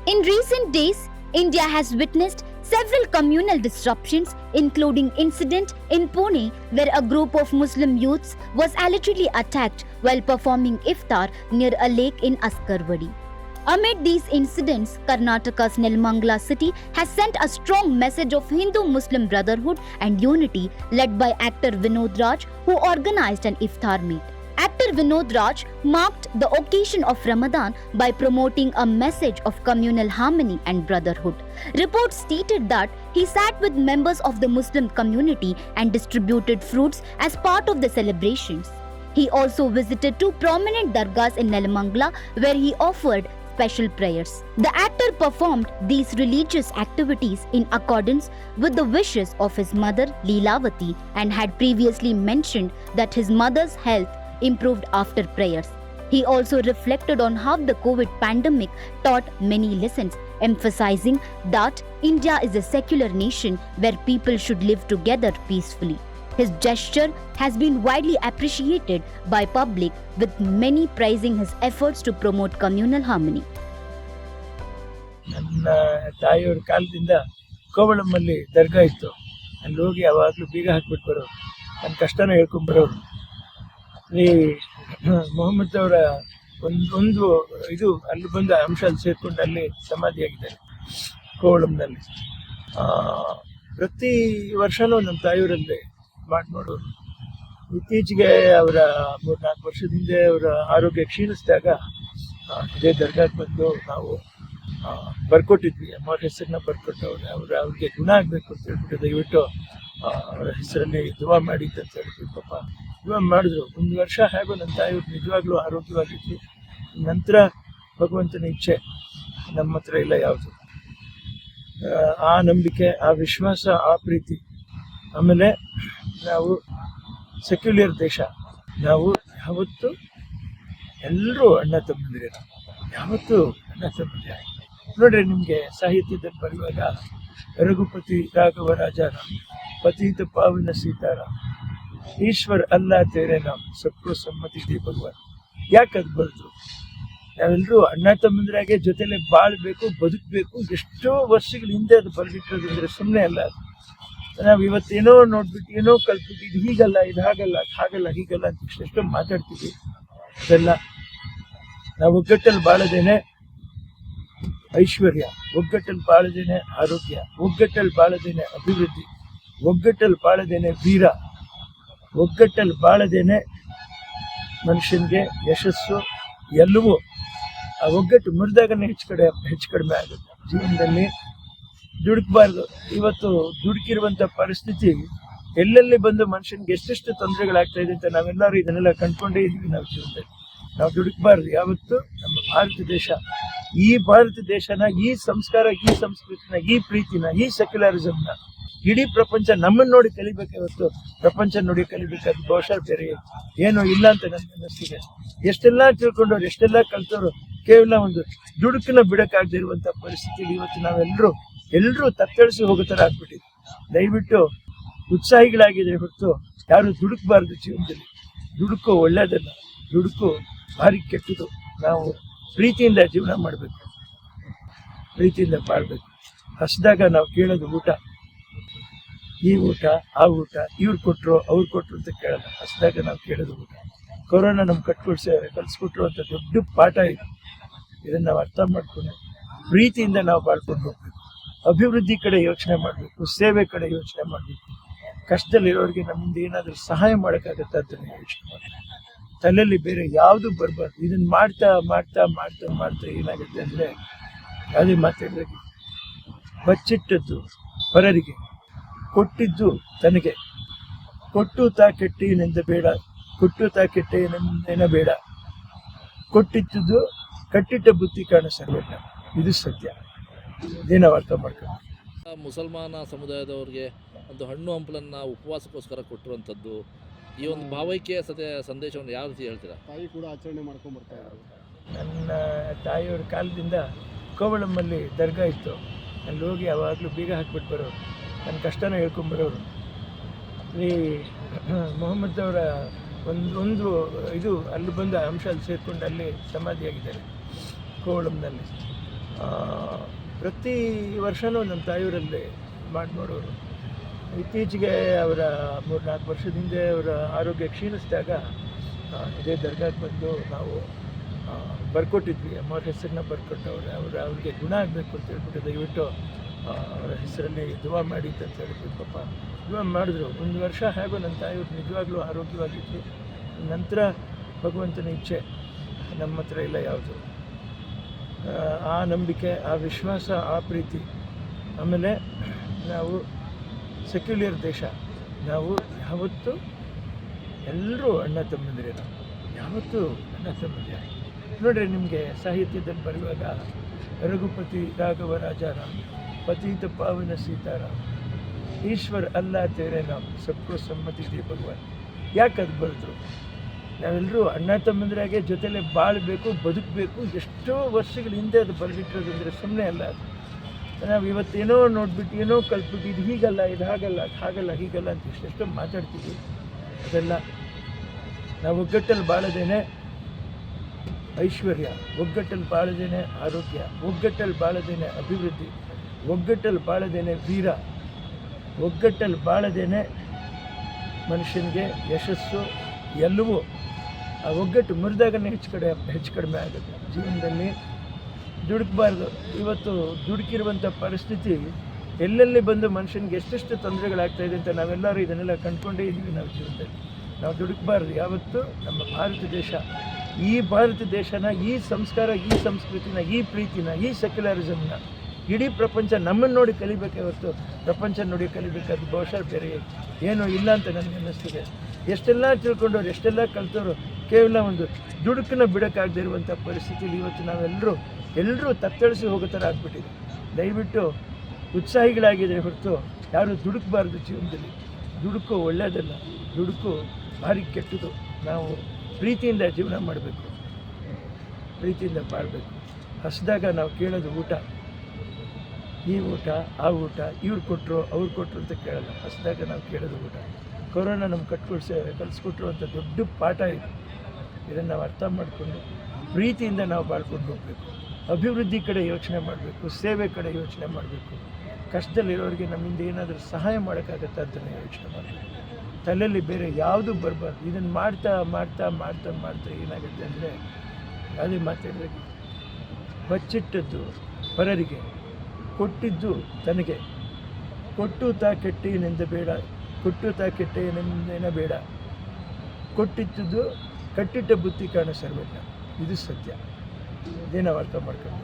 In recent days, India has witnessed several communal disruptions, including incident in Pune where a group of Muslim youths was allegedly attacked while performing iftar near a lake in Askarwadi. Amid these incidents, Karnataka's Nilmangala city has sent a strong message of Hindu-Muslim brotherhood and unity, led by actor Vinod Raj, who organized an iftar meet. Actor Vinod Raj marked the occasion of Ramadan by promoting a message of communal harmony and brotherhood. Reports stated that he sat with members of the Muslim community and distributed fruits as part of the celebrations. He also visited two prominent dargahs in Nelamangala where he offered special prayers. The actor performed these religious activities in accordance with the wishes of his mother Leelavati and had previously mentioned that his mother's health improved after prayers. He also reflected on how the COVID pandemic taught many lessons, emphasizing that India is a secular nation where people should live together peacefully. His gesture has been widely appreciated by public, with many praising his efforts to promote communal harmony. ನನ್ನ ತಾಯಿಯವ್ರ ಕಾಲದಿಂದ ಕೋವಳಮ್ಮಲ್ಲಿ ದರ್ಗಾ ಇತ್ತು. ಅಲ್ಲಿ ಹೋಗಿ ಯಾವಾಗಲೂ ಬೀಗ ಹಾಕ್ಬಿಟ್ಟು ಬರೋರು, ನನ್ನ ಕಷ್ಟನ ಹೇಳ್ಕೊಂಡು ಬರೋರು. ಈ ಮೊಹಮ್ಮದ್ ಅವರ ಒಂದು ಇದು ಅಲ್ಲಿ ಬಂದ ಅಂಶ ಅಲ್ಲಿ ಸೇರ್ಕೊಂಡು ಅಲ್ಲಿ ಸಮಾಧಿಯಾಗಿದ್ದಾರೆ ಕೋವಳಂನಲ್ಲಿ. ಪ್ರತಿ ವರ್ಷನೂ ನಮ್ಮ ತಾಯಿಯವರಲ್ಲಿ ನೋಡೋರು. ಇತ್ತೀಚೆಗೆ ಅವರ 3-4 ವರ್ಷದ ಹಿಂದೆ ಅವರ ಆರೋಗ್ಯ ಕ್ಷೀಣಿಸಿದಾಗ ಇದೇ ದರ್ಗಾಕ್ಕೆ ಬಂದು ನಾವು ಬರ್ಕೊಟ್ಟಿದ್ವಿ. ಅಮ್ಮವ್ರ ಹೆಸರನ್ನ ಬರ್ಕೊಟ್ಟವ್ರೆ. ಅವ್ರಿಗೆ ಗುಣ ಆಗಬೇಕು ಅಂತ ಹೇಳ್ಬಿಟ್ಟು ದಯವಿಟ್ಟು ಅವರ ಹೆಸರಲ್ಲಿ ದುವಾ ಮಾಡಿ ಅಂತ ಹೇಳಿದ್ವಿ. ಪಾಪ ದುವಾ ಮಾಡಿದ್ರು. 1 ವರ್ಷ ಹೇಗೋ ನನ್ನ ತಾಯಿಯವ್ರು ನಿಜವಾಗ್ಲೂ ಆರೋಗ್ಯವಾಗಿತ್ತು. ನಂತರ ಭಗವಂತನ ಇಚ್ಛೆ ನಮ್ಮ ಹತ್ರ ಇಲ್ಲ ಯಾವುದು. ಆ ನಂಬಿಕೆ, ಆ ವಿಶ್ವಾಸ, ಆ ಪ್ರೀತಿ. ಆಮೇಲೆ ನಾವು ಸೆಕ್ಯುಲರ್ ದೇಶ, ನಾವು ಯಾವತ್ತೂ ಎಲ್ಲರೂ ಅಣ್ಣ ತಮ್ಮಂದಿರೇ, ಯಾವತ್ತೂ ಅಣ್ಣ ತಮ್ಮಂದಿರೇ. ನೋಡ್ರಿ, ನಿಮಗೆ ಸಾಹಿತ್ಯದಲ್ಲಿ ಬರೆಯುವಾಗ ರಘುಪತಿ ರಾಘವ ರಾಜಾರಾಮ್, ಪತೀತ ಪಾವನ ಸೀತಾರಾಮ್, ಈಶ್ವರ್ ಅಲ್ಲಾ ತೇರೆ ನಾಮ್, ಸಬ್ಕೋ ಸಮ್ಮತಿ ದೇ ಭಗವಾನ್. ಯಾಕೆ ಅದು ಬರೆದ್ರು? ನಾವೆಲ್ಲರೂ ಅಣ್ಣ ತಮ್ಮಂದಿರಾಗೆ ಜೊತೆಲೆ ಬಾಳ್ಬೇಕು, ಬದುಕಬೇಕು. ಎಷ್ಟೋ ವರ್ಷಗಳ ಹಿಂದೆ ಅದು ಬರೆದಿಟ್ಟೋದಂದ್ರೆ ಸುಮ್ಮನೆ ಅಲ್ಲ. ಅದು ನಾವು ಇವತ್ತೇನೋ ನೋಡ್ಬಿಟ್ಟು ಏನೋ ಕಲ್ತ್ಬಿಟ್ಟು ಇದು ಹೀಗಲ್ಲ, ಇದು ಹಾಗಲ್ಲ, ಹಾಗಲ್ಲ, ಹೀಗಲ್ಲ ಅಂತ ಎಷ್ಟೋ ಮಾತಾಡ್ತೀವಿ. ಅದೆಲ್ಲ ನಾವು ಒಗ್ಗಟ್ಟಲ್ಲಿ ಬಾಳದೇನೆ ಐಶ್ವರ್ಯ, ಒಗ್ಗಟ್ಟಲ್ಲಿ ಬಾಳದೇನೆ ಆರೋಗ್ಯ, ಒಗ್ಗಟ್ಟಲ್ಲಿ ಬಾಳದೇನೆ ಅಭಿವೃದ್ಧಿ, ಒಗ್ಗಟ್ಟಲ್ಲಿ ಬಾಳದೇನೆ ವೀರ, ಒಗ್ಗಟ್ಟಲ್ಲಿ ಬಾಳದೇನೆ ಮನುಷ್ಯನಿಗೆ ಯಶಸ್ಸು ಎಲ್ಲವೂ. ಆ ಒಗ್ಗಟ್ಟು ಮುರಿದಾಗನೇ ಹೆಚ್ಚು ಕಡಿಮೆ ಆಗುತ್ತೆ ಜೀವನದಲ್ಲಿ. ದುಡುಕಬಾರ್ದು. ಇವತ್ತು ದುಡುಕಿರುವಂಥ ಪರಿಸ್ಥಿತಿ ಎಲ್ಲೆಲ್ಲಿ ಬಂದು ಮನುಷ್ಯನಿಗೆ ಎಷ್ಟೆಷ್ಟು ತೊಂದರೆಗಳಾಗ್ತಾ ಇದೆ ಅಂತ ನಾವೆಲ್ಲರೂ ಇದನ್ನೆಲ್ಲ ಕಂಡ್ಕೊಂಡೇ ಇದ್ವಿ. ನಾವು ಜೀವನದಲ್ಲಿ ನಾವು ದುಡುಕಬಾರ್ದು ಯಾವತ್ತು. ನಮ್ಮ ಭಾರತ ದೇಶ, ಈ ಭಾರತ ದೇಶನ, ಈ ಸಂಸ್ಕಾರ, ಈ ಸಂಸ್ಕೃತಿನ, ಈ ಪ್ರೀತಿನ, ಈ ಸೆಕ್ಯುಲರಿಸಮ್ನ ಇಡೀ ಪ್ರಪಂಚ ನಮ್ಮನ್ನು ನೋಡಿ ಕಲಿಬೇಕು. ಇವತ್ತು ಪ್ರಪಂಚ ನೋಡಿ ಕಲಿಬೇಕಾದ ಬಹುಶಃ ಬೇರೆ ಏನೋ ಇಲ್ಲ ಅಂತ ನನಗೆ ಅನ್ನಿಸ್ತಿದೆ. ಎಷ್ಟೆಲ್ಲ ತಿಳ್ಕೊಂಡವ್ರು, ಎಷ್ಟೆಲ್ಲ ಕಲ್ತವ್ರು, ಕೇವಲ ಒಂದು ದುಡುಕನ್ನ ಬಿಡಕ್ಕಾಗದೇ ಇರುವಂಥ ಪರಿಸ್ಥಿತಿಯಲ್ಲಿ ಇವತ್ತು ನಾವೆಲ್ಲರೂ ತತ್ತಳಿಸಿ ಹೋಗೋ ಥರ ಆಗ್ಬಿಟ್ಟಿದೆ. ದಯವಿಟ್ಟು ಉತ್ಸಾಹಿಗಳಾಗಿದ್ರೆ ಹೊರತು ಯಾರು ದುಡುಕಬಾರ್ದು ಜೀವನದಲ್ಲಿ. ದುಡುಕು ಒಳ್ಳೆಯದಲ್ಲ, ದುಡುಕು ಭಾರಿ ಕೆಟ್ಟದು. ನಾವು ಪ್ರೀತಿಯಿಂದ ಜೀವನ ಮಾಡಬೇಕು, ಪ್ರೀತಿಯಿಂದ ಬಾಳ್ಬೇಕು. ಹಸಿದಾಗ ನಾವು ಕೇಳೋದು ಊಟ, ಈ ಊಟ, ಆ ಊಟ, ಇವ್ರು ಕೊಟ್ಟರು ಅವ್ರು ಕೊಟ್ಟರು ಅಂತ ಕೇಳೋದು. ಹಸಿದಾಗ ನಾವು ಕೇಳೋದು ಊಟ. ಕೊರೋನಾ ನಮ್ಗೆ ಕಲಿಸ್ಕೊಟ್ರು ಅಂತ ದೊಡ್ಡ ಪಾಠ ಇದೆ. ಇದನ್ನು ನಾವು ಅರ್ಥ ಮಾಡ್ಕೊಂಡು ಪ್ರೀತಿಯಿಂದ ನಾವು ಬಾಳ್ಕೊಂಡು ಹೋಗ್ಬೇಕು. ಅಭಿವೃದ್ಧಿ ಕಡೆ ಯೋಚನೆ ಮಾಡಬೇಕು, ಸೇವೆ ಕಡೆ ಯೋಚನೆ ಮಾಡಬೇಕು. ಕಷ್ಟದಲ್ಲಿರೋರಿಗೆ ನಮ್ಮಿಂದ ಏನಾದರೂ ಸಹಾಯ ಮಾಡೋಕ್ಕಾಗತ್ತೆ ಅಂತ ಯೋಚನೆ ಮಾಡಬೇಕು. ತಲೆಯಲ್ಲಿ ಬೇರೆ ಯಾವುದು ಬರಬಾರ್ದು. ಇದನ್ನು ಮಾಡ್ತಾ ಮಾಡ್ತಾ ಮಾಡ್ತಾ ಮಾಡ್ತಾ ಏನಾಗುತ್ತೆ ಅಂದರೆ, ಅದೇ ಮಾತಾಡಿದಾಗ ಬಚ್ಚಿಟ್ಟದ್ದು ಪರರಿಗೆ, ಕೊಟ್ಟಿದ್ದು ತನಗೆ. ಕೊಟ್ಟು ತಾ ಕೆಟ್ಟೇನೆಂದ ಬೇಡ, ಕೊಟ್ಟು ತಾ ಕೆಟ್ಟೇನೆಂದೇನ ಬೇಡ, ಕೊಟ್ಟಿದ್ದು ಕಟ್ಟಿಟ್ಟ ಬುತ್ತಿ ಕಾಣ ಸರ್ವೇಟ. ಇದು ಸತ್ಯ. ಇದೇ ನಾವು ಅರ್ಥ ಮಾಡ್ಕೊಂಡು. ಮುಸಲ್ಮಾನ ಸಮುದಾಯದವ್ರಿಗೆ ಒಂದು ಹಣ್ಣು ಹಂಪಲನ್ನು ಉಪವಾಸಕ್ಕೋಸ್ಕರ ಕೊಟ್ಟಿರುವಂಥದ್ದು, ಈ ಒಂದು ಭಾವೈಕ್ಯ ಸಂದೇಶವನ್ನು ಯಾವ ರೀತಿ ಹೇಳ್ತೀರಾ? ತಾಯಿ ಕೂಡ ಆಚರಣೆ ಮಾಡ್ಕೊಂಡು ಬರ್ತಾ ಇದ್ದಾರೆ. ನನ್ನ ತಾಯಿಯವ್ರ ಕಾಲದಿಂದ ಕೋವಳಮ್ಮಲ್ಲಿ ದರ್ಗಾ ಇತ್ತು. ಅಲ್ಲಿ ಹೋಗಿ ಯಾವಾಗಲೂ ಬೀಗ ಹಾಕ್ಬಿಟ್ಟು ಬರೋರು, ನನ್ನ ಕಷ್ಟನ ಹೇಳ್ಕೊಂಡು ಬರೋರು. ಈ ಮೊಹಮ್ಮದ್ ಅವರ ಒಂದು ಇದು ಅಲ್ಲಿ ಬಂದ ಅಂಶ ಅಲ್ಲಿ ಸೇರ್ಕೊಂಡು ಅಲ್ಲಿ ಸಮಾಧಿಯಾಗಿದ್ದಾರೆ ಕೋವಳಂನಲ್ಲಿ. ಪ್ರತಿ ವರ್ಷವೂ ನಮ್ಮ ತಾಯಿಯವರಲ್ಲಿ ಮಾಡಿ ನೋಡೋರು. ಇತ್ತೀಚೆಗೆ ಅವರ 3-4 ವರ್ಷದ ಹಿಂದೆ ಅವರ ಆರೋಗ್ಯ ಕ್ಷೀಣಿಸಿದಾಗ ಇದೇ ದರ್ಗಾಕ್ಕೆ ಬಂದು ನಾವು ಬರ್ಕೊಟ್ಟಿದ್ವಿ. ಅಮ್ಮವ್ರ ಹೆಸರನ್ನ ಬರ್ಕೊಟ್ಟು ಅವ್ರಿಗೆ ಗುಣ ಆಗಬೇಕು ಅಂತ ಹೇಳ್ಬಿಟ್ಟು ದಯವಿಟ್ಟು ಅವರ ಹೆಸರಲ್ಲಿ ದುವಾ ಮಾಡಿ ಅಂತ ಹೇಳಿದ್ವಿ. ಪಾಪ ದುವಾ ಮಾಡಿದ್ರು. 1 ವರ್ಷ ಹೇಗೋ ನನ್ನ ತಾಯಿಯವ್ರು ನಿಜವಾಗ್ಲೂ ಆರೋಗ್ಯವಾಗಿತ್ತು. ನಂತರ ಭಗವಂತನ ಇಚ್ಛೆ ನಮ್ಮ ಹತ್ರ ಇಲ್ಲ ಯಾವುದು. ಆ ನಂಬಿಕೆ, ಆ ವಿಶ್ವಾಸ, ಆ ಪ್ರೀತಿ. ಆಮೇಲೆ ನಾವು ಸೆಕ್ಯುಲರ್ ದೇಶ, ನಾವು ಯಾವತ್ತೂ ಎಲ್ಲರೂ ಅಣ್ಣ ತಮ್ಮಂದಿರೇ. ನಾವು ಯಾವತ್ತೂ ಅಣ್ಣ ತಮ್ಮಂದಿರ. ನೋಡ್ರಿ, ನಿಮಗೆ ಸಾಹಿತ್ಯದಲ್ಲಿ ಬರೆಯುವಾಗ ರಘುಪತಿ ರಾಘವ ರಾಜಾರಾಮ್, ಪತೀತ ಪಾವನ ಸೀತಾರಾಮ್, ಈಶ್ವರ್ ಅಲ್ಲಾ ತೇರೆ ನಾಮ್, ಸಬ್ಕೋ ಸಮ್ಮತಿ ದೇ ಭಗವಾನ್. ಯಾಕೆ ಅದು ಬರೆದ್ರು? ನಾವೆಲ್ಲರೂ ಅಣ್ಣ ತಮ್ಮಂದಿರಾಗೆ ಜೊತೆಲೇ ಬಾಳಬೇಕು, ಬದುಕಬೇಕು. ಎಷ್ಟೋ ವರ್ಷಗಳ ಹಿಂದೆ ಅದು ಬರೆದಿಟ್ಟಿರೋದಂದರೆ ಸುಮ್ಮನೆ ಅಲ್ಲ. ಅದು ನಾವು ಇವತ್ತೇನೋ ನೋಡ್ಬಿಟ್ಟು ಏನೋ ಕಲ್ತ್ಬಿಟ್ಟು ಇದು ಹೀಗಲ್ಲ, ಇದು ಹಾಗಲ್ಲ, ಅದು ಹಾಗಲ್ಲ, ಹೀಗಲ್ಲ ಅಂತ ಎಷ್ಟೆಷ್ಟೋ ಮಾತಾಡ್ತೀವಿ. ಅದೆಲ್ಲ ನಾವು ಒಗ್ಗಟ್ಟಲ್ಲಿ ಬಾಳದೇನೆ ಐಶ್ವರ್ಯ, ಒಗ್ಗಟ್ಟಲ್ಲಿ ಬಾಳದೇನೆ ಆರೋಗ್ಯ, ಒಗ್ಗಟ್ಟಲ್ಲಿ ಬಾಳದೇನೆ ಅಭಿವೃದ್ಧಿ, ಒಗ್ಗಟ್ಟಲ್ಲಿ ಬಾಳದೇನೆ ವೀರ, ಒಗ್ಗಟ್ಟಲ್ಲಿ ಬಾಳದೇನೆ ಮನುಷ್ಯನಿಗೆ ಯಶಸ್ಸು ಎಲ್ಲವೂ. ಆ ಒಗ್ಗಟ್ಟು ಮುರಿದಾಗನೇ ಹೆಚ್ಚು ಕಡಿಮೆ ಆಗುತ್ತೆ ಜೀವನದಲ್ಲಿ. ದುಡುಕಬಾರ್ದು. ಇವತ್ತು ದುಡುಕಿರುವಂಥ ಪರಿಸ್ಥಿತಿ ಎಲ್ಲೆಲ್ಲಿ ಬಂದು ಮನುಷ್ಯನಿಗೆ ಎಷ್ಟೆಷ್ಟು ತೊಂದರೆಗಳಾಗ್ತಾಯಿದೆ ಅಂತ ನಾವೆಲ್ಲರೂ ಇದನ್ನೆಲ್ಲ ಕಂಡುಕೊಂಡೇ ಇದ್ದೀವಿ. ನಾವು ಜೀವನದಲ್ಲಿ ನಾವು ದುಡುಕಬಾರ್ದು ಯಾವತ್ತೂ. ನಮ್ಮ ಭಾರತ ದೇಶ, ಈ ಭಾರತ ದೇಶನ, ಈ ಸಂಸ್ಕಾರ, ಈ ಸಂಸ್ಕೃತಿನ, ಈ ಪ್ರೀತಿನ, ಈ ಸೆಕ್ಯುಲರಿಸಮ್ನ ಇಡೀ ಪ್ರಪಂಚ ನಮ್ಮನ್ನು ನೋಡಿ ಕಲಿಬೇಕೇ ಹೊರತು ಪ್ರಪಂಚ ನೋಡಿ ಕಲಿಬೇಕಾದ ಬಹುಶಃ ಬೇರೆ ಏನೂ ಇಲ್ಲ ಅಂತ ನನಗೆ ಅನ್ನಿಸ್ತಿದೆ. ಎಷ್ಟೆಲ್ಲ ತಿಳ್ಕೊಂಡವ್ರು, ಎಷ್ಟೆಲ್ಲ ಕಲ್ತವ್ರು, ಕೇವಲ ಒಂದು ದುಡುಕನ್ನ ಬಿಡೋಕ್ಕಾಗದೇ ಇರುವಂಥ ಪರಿಸ್ಥಿತಿಯಲ್ಲಿ ಇವತ್ತು ನಾವೆಲ್ಲರೂ ತತ್ತಳಿಸಿ ಹೋಗೋ ಥರ ಆಗ್ಬಿಟ್ಟಿದೆ. ದಯವಿಟ್ಟು ಉತ್ಸಾಹಿಗಳಾಗಿದ್ರೆ ಹೊರತು ಯಾರೂ ದುಡುಕಬಾರ್ದು ಜೀವನದಲ್ಲಿ. ದುಡುಕು ಒಳ್ಳೆಯದಲ್ಲ, ದುಡುಕು ಭಾರಿ ಕೆಟ್ಟದು. ನಾವು ಪ್ರೀತಿಯಿಂದ ಜೀವನ ಮಾಡಬೇಕು, ಪ್ರೀತಿಯಿಂದ ಬಾಳಬೇಕು. ಹಸಿದಾಗ ನಾವು ಕೇಳೋದು ಊಟ, ಈ ಊಟ, ಆ ಊಟ, ಇವ್ರು ಕೊಟ್ಟರು, ಅವ್ರು ಕೊಟ್ಟರು ಅಂತ ಕೇಳಲ್ಲ. ಹಸಿದಾಗ ನಾವು ಕೇಳೋದು ಊಟ. ಕೊರೋನಾ ನಮ್ಗೆ ಕಲಿಸ್ಕೊಟ್ರು ಅಂತ ದೊಡ್ಡ ಪಾಠ ಇದು. ಇದನ್ನು ನಾವು ಅರ್ಥ ಮಾಡಿಕೊಂಡು ಪ್ರೀತಿಯಿಂದ ನಾವು ಬಾಳ್ಕೊಂಡು ಹೋಗಬೇಕು. ಅಭಿವೃದ್ಧಿ ಕಡೆ ಯೋಚನೆ ಮಾಡಬೇಕು, ಸೇವೆ ಕಡೆ ಯೋಚನೆ ಮಾಡಬೇಕು. ಕಷ್ಟದಲ್ಲಿರೋರಿಗೆ ನಮ್ಮಿಂದ ಏನಾದರೂ ಸಹಾಯ ಮಾಡೋಕ್ಕಾಗತ್ತಾ ಅಂತಲೇ ಯೋಚನೆ ಮಾಡಬೇಕು. ತಲೆಯಲ್ಲಿ ಬೇರೆ ಯಾವುದೂ ಬರಬಾರ್ದು. ಇದನ್ನು ಮಾಡ್ತಾ ಮಾಡ್ತಾ ಮಾಡ್ತಾ ಮಾಡ್ತಾ ಏನಾಗುತ್ತೆ ಅಂದರೆ, ಅದೇ ಮಾತಾಡಿದ್ರೆ, ಬಚ್ಚಿಟ್ಟದ್ದು ಪರರಿಗೆ, ಕೊಟ್ಟಿದ್ದು ತನಗೆ. ಕೊಟ್ಟು ತಾ ಕೆಟ್ಟೇನೆಂದ ಬೇಡ, ಕೊಟ್ಟು ತಾ ಕೆಟ್ಟೇನೆಂದೇನ ಬೇಡ, ಕೊಟ್ಟಿದ್ದು ಕಟ್ಟಿಟ್ಟ ಬುತ್ತಿ ಕಾಣ ಸರ್ವಜ್ಞ. ಇದು ಸತ್ಯ. ಇದೇ ನಾವು ಅರ್ಥ ಮಾಡ್ಕೊಂಡು